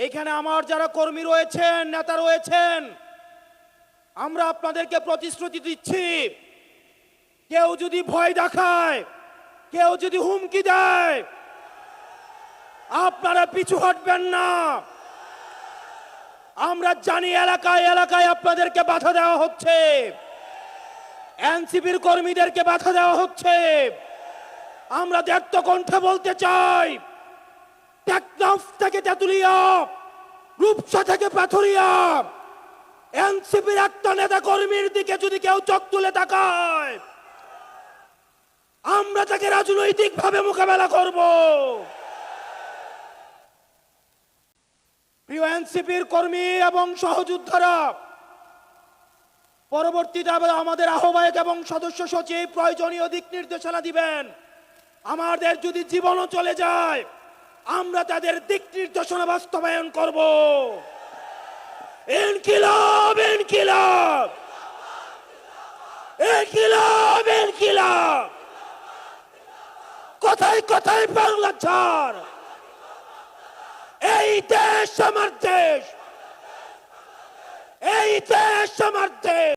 এইখানে আমার যারা কর্মী রয়েছেন, নেতা রয়েছেন, আমরা আপনাদেরকে প্রতিশ্রুতি দিচ্ছি, কেউ যদি ভয় দেখায়, কেউ যদি হুমকি দেয়, আপনারা পিছু হটবেন না। আমরা জানি এলাকায় এলাকায় আপনাদেরকে বাধা দেওয়া হচ্ছে, এনসিপির কর্মীদেরকে বাধা দেওয়া হচ্ছে। আমরা দ্ব্যর্থ কণ্ঠে বলতে চাই, টেকনাফ থেকে তেঁতুলিয়া, রূপসা থেকে পাথুরিয়া, এনসিপির একটা নেতা কর্মীর দিকে যদি কেউ চোখ তুলে তাকায়, আমরা তাকে রাজনৈতিকভাবে মোকাবেলা করব। প্রিয় এনসিপির কর্মী এবং সহযোদ্ধারা, পরবর্তীতে আমাদের আহ্বায়ক এবং সদস্য সচিব প্রয়োজনীয় দিক নির্দেশনা দিবেন। আমাদের যদি জীবনও চলে যায়, আমরা তাদের দিক নির্দেশনা বাস্তবায়ন করব। ইনকিলাব ইনকিলাব ইনকিলাব ইনকিলাব, কোথায় কোথায় বাংলা ছাড়। এই দেশ আমার দেশ, এই দেশ আমার দেশ।